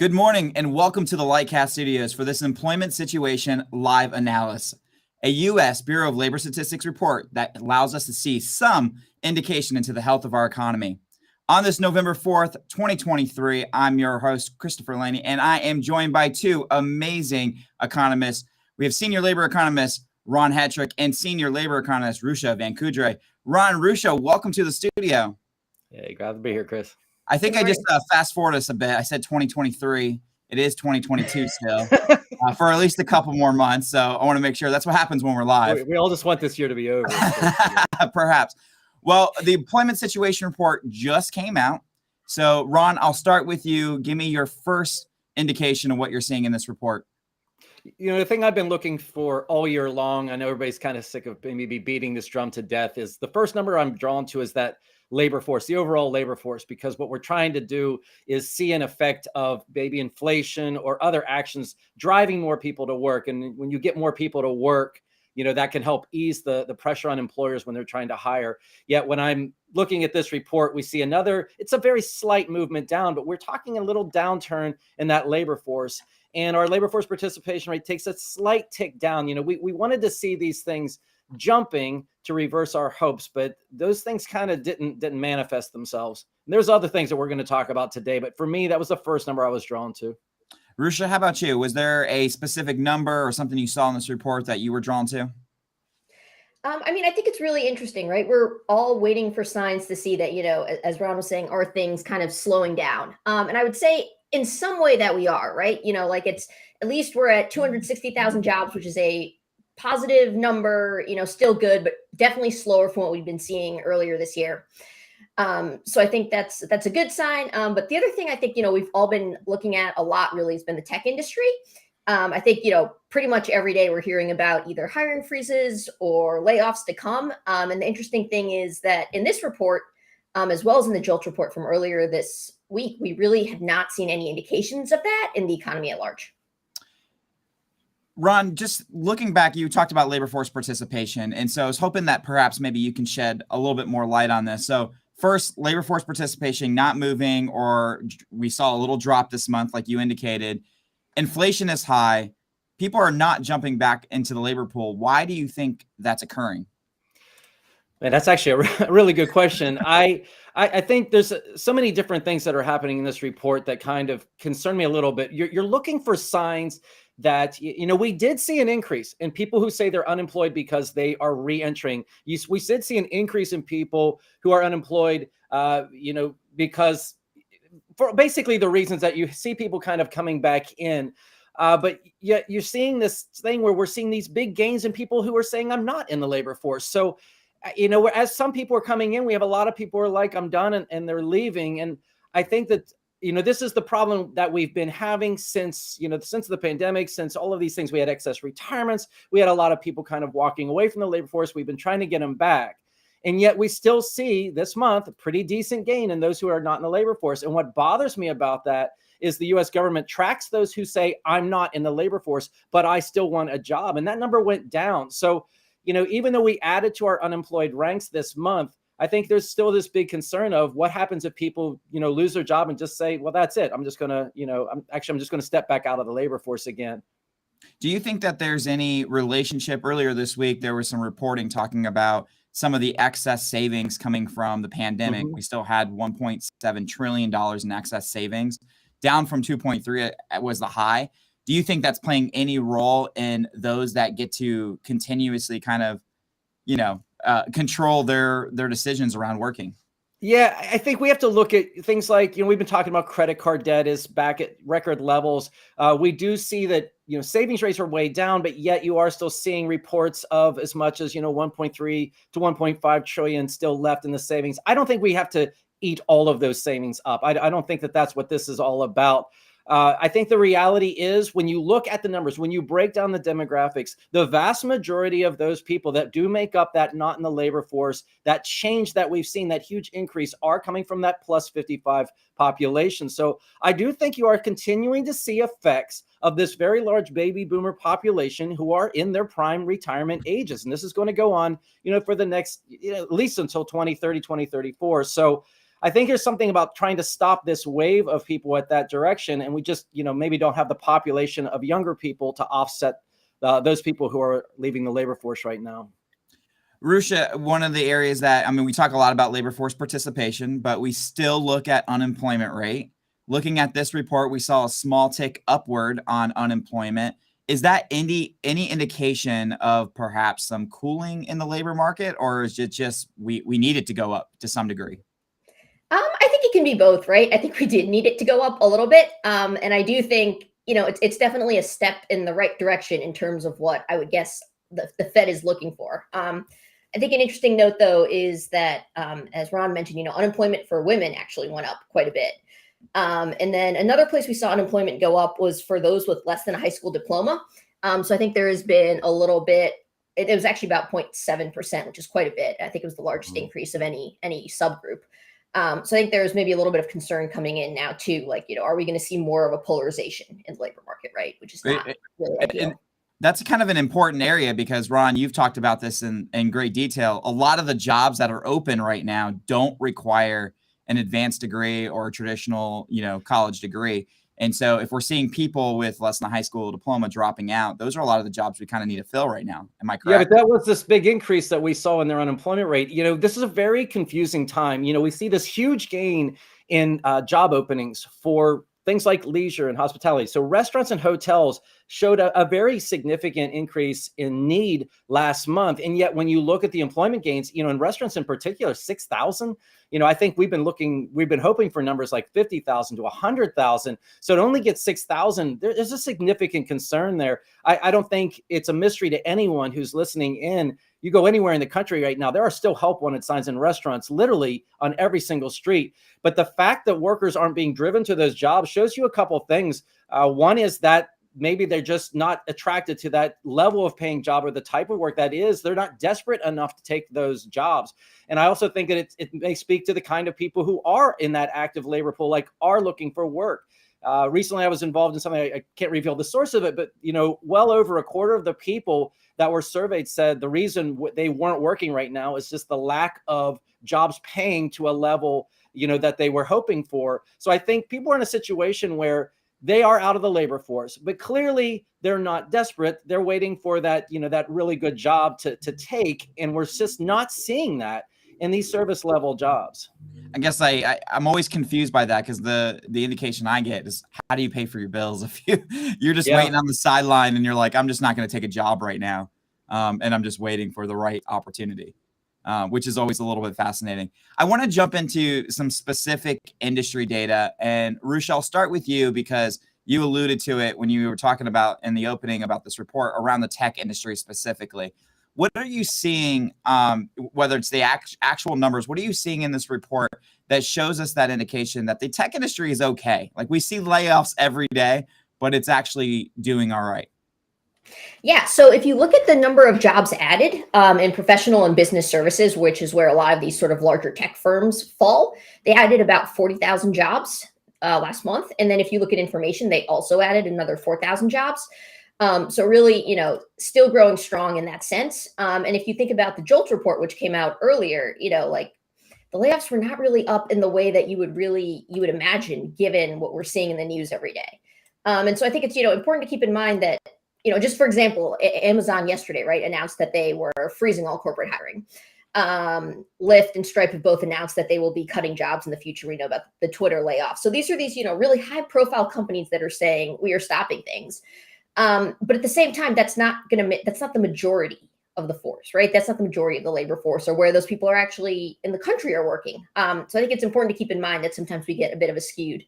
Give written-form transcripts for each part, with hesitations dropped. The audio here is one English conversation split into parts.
Good morning and welcome to the Lightcast studios for this employment situation live analysis, a U.S. Bureau of Labor Statistics report that allows us to see some indication into the health of our economy. On this November 4th, 2023, I'm your host, Christopher Laney, and I am joined by two amazing economists. We have senior labor economist Ron Hetrick and senior labor economist Rucha Vankudre. Ron, Rucha, welcome to the studio. Yeah, glad to be here, Chris. I think I just fast forward us a bit. I said 2023. It is 2022 still for at least a couple more months. So I want to make sure that's what happens when we're live. We all just want this year to be over. Perhaps. Well, the employment situation report just came out. So, Ron, I'll start with you. Give me your first indication of what you're seeing in this report. You know, the thing I've been looking for all year long, I know everybody's kind of sick of maybe beating this drum to death, is the first number I'm drawn to is that labor force, the overall labor force, because what we're trying to do is see an effect of maybe inflation or other actions driving more people to work. And when you get more people to work, you know, that can help ease the pressure on employers when they're trying to hire. Yet when I'm looking at this report, we see it's a very slight movement down, but we're talking a little downturn in that labor force. And our labor force participation rate takes a slight tick down. You know, we wanted to see these things jumping to reverse our hopes, but those things kind of didn't manifest themselves. And there's other things that we're going to talk about today, but for me, that was the first number I was drawn to. Rucha, how about you? Was there a specific number or something you saw in this report that you were drawn to? I think it's really interesting, right? We're all waiting for signs to see that, you know, as Ron was saying, are things kind of slowing down? And I would say in some way that we are, right? You know, like at least we're at 260,000 jobs, which is a positive number, you know, still good, but definitely slower from what we've been seeing earlier this year. So I think that's a good sign. But the other thing I think, you know, we've all been looking at a lot really has been the tech industry. I think, you know, pretty much every day we're hearing about either hiring freezes or layoffs to come. And the interesting thing is that in this report, as well as in the JOLT report from earlier this week, we really have not seen any indications of that in the economy at large. Ron, just looking back, you talked about labor force participation. And so I was hoping that perhaps maybe you can shed a little bit more light on this. So first, labor force participation not moving, or we saw a little drop this month, like you indicated. Inflation is high. People are not jumping back into the labor pool. Why do you think that's occurring? Man, that's actually a really good question. I think there's so many different things that are happening in this report that kind of concern me a little bit. You're looking for signs that, you know, we did see an increase in people who say they're unemployed because they are re-entering. We did see an increase in people who are unemployed, you know, because for basically the reasons that you see people kind of coming back in. But yet you're seeing this thing where we're seeing these big gains in people who are saying, I'm not in the labor force. So, you know, as some people are coming in, we have a lot of people who are like, I'm done, and they're leaving. And I think that, you know, this is the problem that we've been having since the pandemic, since all of these things. We had excess retirements. We had a lot of people kind of walking away from the labor force. We've been trying to get them back. And yet we still see this month a pretty decent gain in those who are not in the labor force. And what bothers me about that is the U.S. government tracks those who say, I'm not in the labor force, but I still want a job. And that number went down. So, you know, even though we added to our unemployed ranks this month, I think there's still this big concern of what happens if people, you know, lose their job and just say, well, that's it. I'm just going to, you know, I'm just going to step back out of the labor force again. Do you think that there's any relationship? Earlier this week, there was some reporting talking about some of the excess savings coming from the pandemic. We still had $1.7 trillion in excess savings, down from 2.3 was the high. Do you think that's playing any role in those that get to continuously kind of, you know, control their decisions around working? Yeah, I think we have to look at things like, you know, we've been talking about credit card debt is back at record levels. We do see that, you know, savings rates are way down, but yet you are still seeing reports of as much as, you know, 1.3 to 1.5 trillion still left in the savings. I don't think we have to eat all of those savings up. I don't think that that's what this is all about. I think the reality is when you look at the numbers, when you break down the demographics, the vast majority of those people that do make up that not in the labor force, that change that we've seen, that huge increase, are coming from that plus 55 population. So I do think you are continuing to see effects of this very large baby boomer population who are in their prime retirement ages. And this is going to go on, you know, for the next, you know, at least until 2030, 2034. So I think there's something about trying to stop this wave of people at that direction. And we just, maybe don't have the population of younger people to offset those people who are leaving the labor force right now. Rucha, one of the areas that, we talk a lot about labor force participation, but we still look at unemployment rate. Looking at this report, we saw a small tick upward on unemployment. Is that any indication of perhaps some cooling in the labor market, or is it just we need it to go up to some degree? I think it can be both, right? I think we did need it to go up a little bit. And I do think, it's definitely a step in the right direction in terms of what I would guess the Fed is looking for. I think an interesting note, though, is that, as Ron mentioned, unemployment for women actually went up quite a bit. And then another place we saw unemployment go up was for those with less than a high school diploma. So I think there has been a little bit, it was actually about 0.7%, which is quite a bit. I think it was the largest increase of any subgroup. So I think there's maybe a little bit of concern coming in now too, like, are we going to see more of a polarization in the labor market, right? Which is not really ideal. And that's kind of an important area because, Ron, you've talked about this in great detail. A lot of the jobs that are open right now don't require an advanced degree or a traditional, college degree. And so if we're seeing people with less than a high school diploma dropping out, those are a lot of the jobs we kind of need to fill right now. Am I correct? Yeah, but that was this big increase that we saw in their unemployment rate. This is a very confusing time. We see this huge gain in job openings for things like leisure and hospitality. So restaurants and hotels showed a very significant increase in need last month. And yet when you look at the employment gains, in restaurants in particular, 6,000, I think we've been hoping for numbers like 50,000 to 100,000. So to only get 6,000, there's a significant concern there. I don't think it's a mystery to anyone who's listening in. You go anywhere in the country right now, there are still help wanted signs in restaurants, literally on every single street. But the fact that workers aren't being driven to those jobs shows you a couple of things. One is that maybe they're just not attracted to that level of paying job or the type of work that is. They're not desperate enough to take those jobs. And I also think that it may speak to the kind of people who are in that active labor pool, like are looking for work. Recently, I was involved in something, I can't reveal the source of it, but, well over a quarter of the people that were surveyed said the reason they weren't working right now is just the lack of jobs paying to a level, that they were hoping for. So I think people are in a situation where they are out of the labor force, but clearly they're not desperate. They're waiting for that, that really good job to take. And we're just not seeing that in these service level jobs. I guess I'm always confused by that because the indication I get is how do you pay for your bills if you're just waiting on the sideline and you're like, I'm just not going to take a job right now. And I'm just waiting for the right opportunity, which is always a little bit fascinating. I want to jump into some specific industry data. And Rucha, I'll start with you because you alluded to it when you were talking about in the opening about this report around the tech industry specifically. What are you seeing, whether it's the actual numbers, what are you seeing in this report that shows us that indication that the tech industry is okay? Like we see layoffs every day, but it's actually doing all right. Yeah. So if you look at the number of jobs added in professional and business services, which is where a lot of these sort of larger tech firms fall, they added about 40,000 jobs last month. And then if you look at information, they also added another 4,000 jobs. So really, still growing strong in that sense. And if you think about the JOLTS report, which came out earlier, like the layoffs were not really up in the way that you would imagine, given what we're seeing in the news every day. And so I think it's, important to keep in mind that, just for example, Amazon yesterday, right, announced that they were freezing all corporate hiring. Lyft and Stripe have both announced that they will be cutting jobs in the future. We know about the Twitter layoffs. So these are these, really high profile companies that are saying we are stopping things. But at the same time, that's not the majority of the force, right? That's not the majority of the labor force or where those people are actually in the country are working. So I think it's important to keep in mind that sometimes we get a bit of a skewed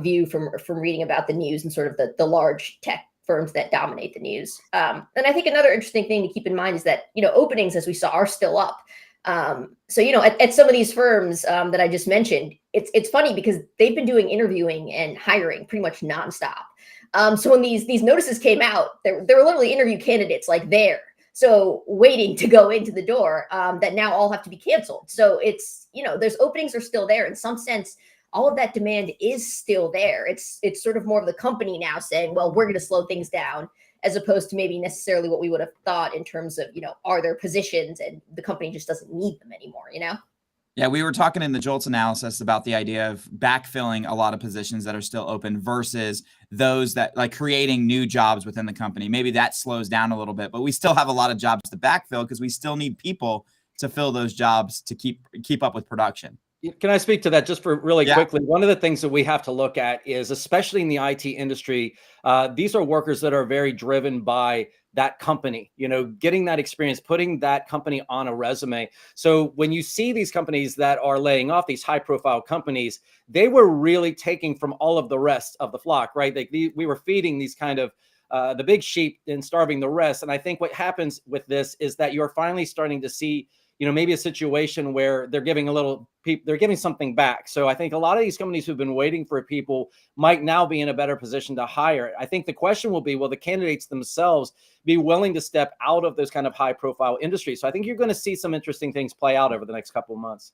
view from reading about the news and sort of the large tech firms that dominate the news. And I think another interesting thing to keep in mind is that, openings, as we saw, are still up. So, at some of these firms that I just mentioned, it's funny because they've been doing interviewing and hiring pretty much nonstop. So when these notices came out, there were literally interview candidates like there. So waiting to go into the door that now all have to be canceled. So it's, there's openings are still there. In some sense, all of that demand is still there. It's sort of more of the company now saying, well, we're going to slow things down, as opposed to maybe necessarily what we would have thought in terms of, are there positions and the company just doesn't need them anymore, Yeah, we were talking in the JOLTS analysis about the idea of backfilling a lot of positions that are still open versus those that like creating new jobs within the company. Maybe that slows down a little bit, but we still have a lot of jobs to backfill because we still need people to fill those jobs to keep up with production. Can I speak to that just for really Yeah. quickly? One of the things that we have to look at is, especially in the IT industry, these are workers that are very driven by that company, getting that experience, putting that company on a resume. So when you see these companies that are laying off, these high profile companies, they were really taking from all of the rest of the flock, right? We were feeding these kind of the big sheep and starving the rest. And I think what happens with this is that you're finally starting to see maybe a situation where they're giving something back. So I think a lot of these companies who've been waiting for people might now be in a better position to hire. I think the question will be, will the candidates themselves be willing to step out of those kind of high profile industries? So I think you're going to see some interesting things play out over the next couple of months.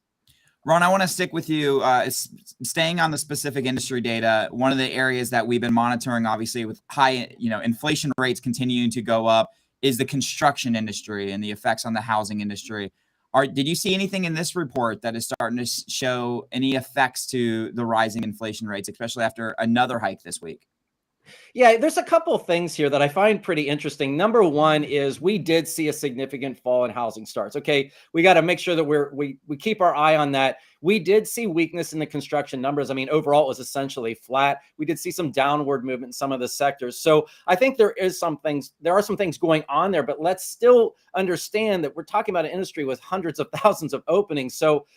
Ron, I want to stick with you, staying on the specific industry data. One of the areas that we've been monitoring, obviously, with high, inflation rates continuing to go up, is the construction industry and the effects on the housing industry. Did you see anything in this report that is starting to show any effects to the rising inflation rates, especially after another hike this week? Yeah, there's a couple of things here that I find pretty interesting. Number one is we did see a significant fall in housing starts. Okay, we got to make sure that we keep our eye on that. We did see weakness in the construction numbers. I mean, overall, it was essentially flat. We did see some downward movement in some of the sectors. So I think there are some things going on there, but let's still understand that we're talking about an industry with hundreds of thousands of openings. So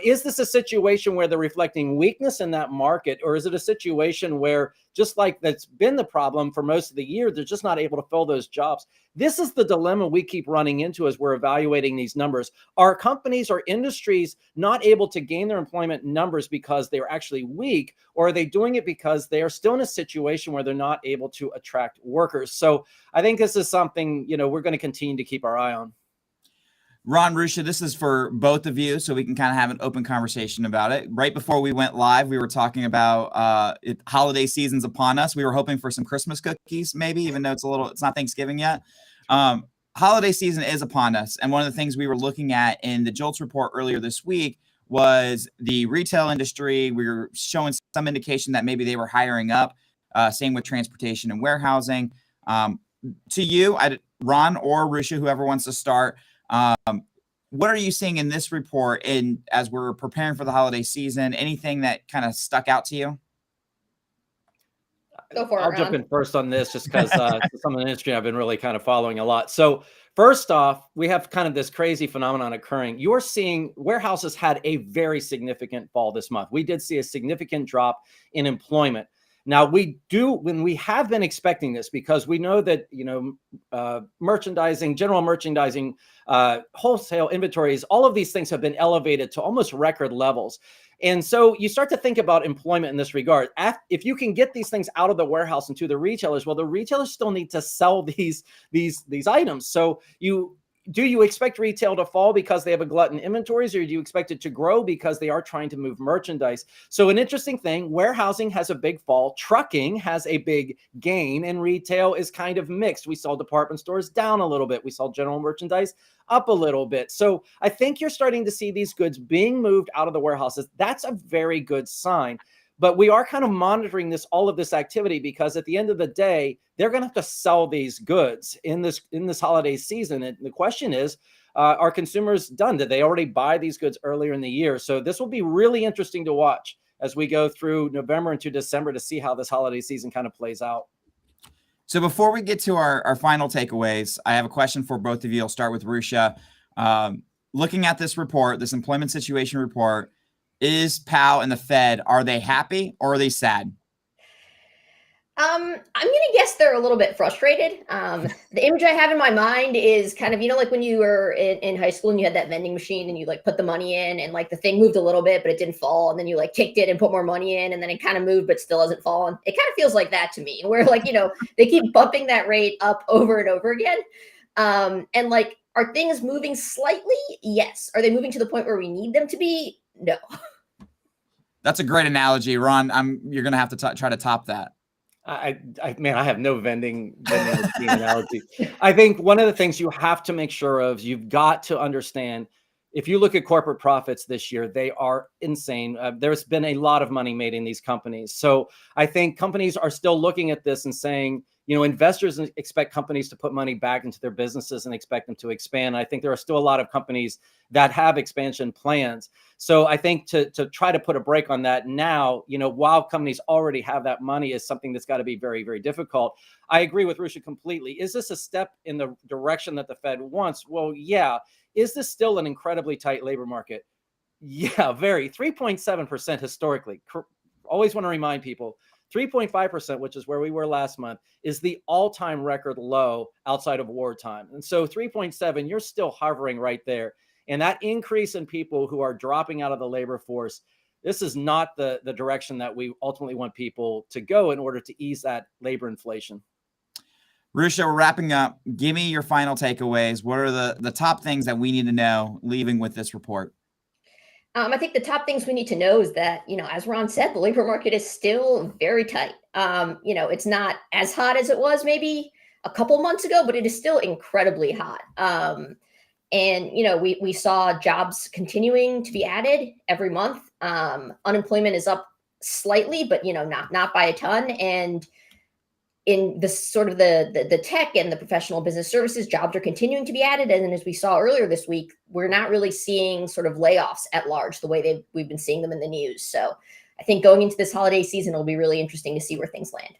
is this a situation where they're reflecting weakness in that market, or is it a situation where, just like that's been the problem for most of the year, they're just not able to fill those jobs? This is the dilemma we keep running into as we're evaluating these numbers. Are companies or industries not able to gain their employment numbers because they're actually weak, or are they doing it because they are still in a situation where they're not able to attract workers? So I think this is something, we're going to continue to keep our eye on. Ron, Rucha, this is for both of you, so we can kind of have an open conversation about it. Right before we went live, we were talking about holiday season's upon us. We were hoping for some Christmas cookies, maybe, even though it's not Thanksgiving yet. Holiday season is upon us, and one of the things we were looking at in the JOLTS report earlier this week was the retail industry. We were showing some indication that maybe they were hiring up. Same with transportation and warehousing. To you, Ron or Rucha, whoever wants to start. What are you seeing in this report as we're preparing for the holiday season? Anything that kind of stuck out to you? Go for it, I'll Ron. jump in first on this just because some of the industry I've been really kind of following a lot. So first off, we have kind of this crazy phenomenon occurring. You're seeing warehouses had a very significant fall this month. We did see a significant drop in employment. Now we have been expecting this because we know that, merchandising, general merchandising, wholesale inventories, all of these things have been elevated to almost record levels. And so you start to think about employment in this regard. If you can get these things out of the warehouse and to the retailers, well, the retailers still need to sell these items. So do you expect retail to fall because they have a glut in inventories, or do you expect it to grow because they are trying to move merchandise? So an interesting thing, warehousing has a big fall, trucking has a big gain, and retail is kind of mixed. We saw department stores down a little bit. We saw general merchandise up a little bit. So I think you're starting to see these goods being moved out of the warehouses. That's a very good sign. But we are kind of monitoring all of this activity, because at the end of the day, they're going to have to sell these goods in this holiday season. And the question is, are consumers done? Did they already buy these goods earlier in the year? So this will be really interesting to watch as we go through November into December to see how this holiday season kind of plays out. So before we get to our final takeaways, I have a question for both of you. I'll start with Rucha. Looking at this report, this employment situation report, is Powell and the Fed, are they happy or are they sad? I'm going to guess they're a little bit frustrated. The image I have in my mind is kind of, like when you were in high school and you had that vending machine and you like put the money in and like the thing moved a little bit, but it didn't fall. And then you like kicked it and put more money in, and then it kind of moved, but still hasn't fallen. It kind of feels like that to me, where like, they keep bumping that rate up over and over again. And like, are things moving slightly? Yes. Are they moving to the point where we need them to be? No. That's a great analogy, Ron. You're going to have to try to top that. I have no vending machine analogy. I think one of the things you have to make sure of, you've got to understand, if you look at corporate profits this year, they are insane. There's been a lot of money made in these companies. So I think companies are still looking at this and saying, investors expect companies to put money back into their businesses and expect them to expand. I think there are still a lot of companies that have expansion plans. So I think to try to put a break on that now, while companies already have that money, is something that's got to be very, very difficult. I agree with Rucha completely. Is this a step in the direction that the Fed wants? Well, yeah. Is this still an incredibly tight labor market? Yeah, very. 3.7% historically. Always want to remind people, 3.5%, which is where we were last month, is the all-time record low outside of wartime. And so 3.7, you're still hovering right there. And that increase in people who are dropping out of the labor force, this is not the direction that we ultimately want people to go in order to ease that labor inflation. Rucha, we're wrapping up. Give me your final takeaways. What are the top things that we need to know leaving with this report? I think the top things we need to know is that, as Ron said, the labor market is still very tight. It's not as hot as it was maybe a couple months ago, but it is still incredibly hot. And we saw jobs continuing to be added every month. Unemployment is up slightly, but not by a ton. And in the sort of the tech and the professional business services, jobs are continuing to be added. And as we saw earlier this week, we're not really seeing sort of layoffs at large the way we've been seeing them in the news. So I think going into this holiday season, it'll be really interesting to see where things land.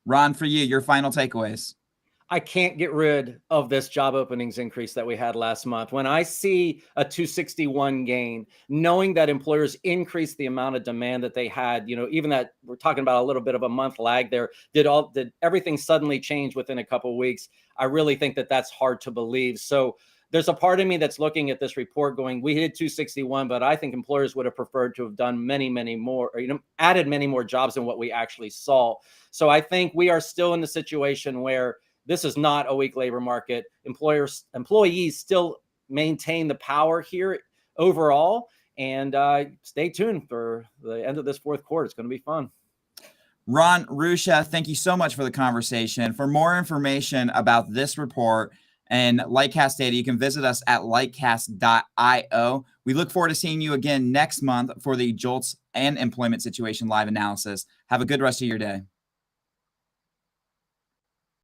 Ron, for you, your final takeaways. I can't get rid of this job openings increase that we had last month. When I see a 261 gain, knowing that employers increased the amount of demand that they had, even that we're talking about a little bit of a month lag there, did everything suddenly change within a couple of weeks? I really think that that's hard to believe. So there's a part of me that's looking at this report going, we hit 261, but I think employers would have preferred to have done many, many more, or, added many more jobs than what we actually saw. So I think we are still in the situation where this is not a weak labor market. Employees still maintain the power here overall. And stay tuned for the end of this fourth quarter. It's going to be fun. Ron, Rucha, thank you so much for the conversation. For more information about this report and Lightcast data, you can visit us at lightcast.io. We look forward to seeing you again next month for the JOLTS and employment situation live analysis. Have a good rest of your day.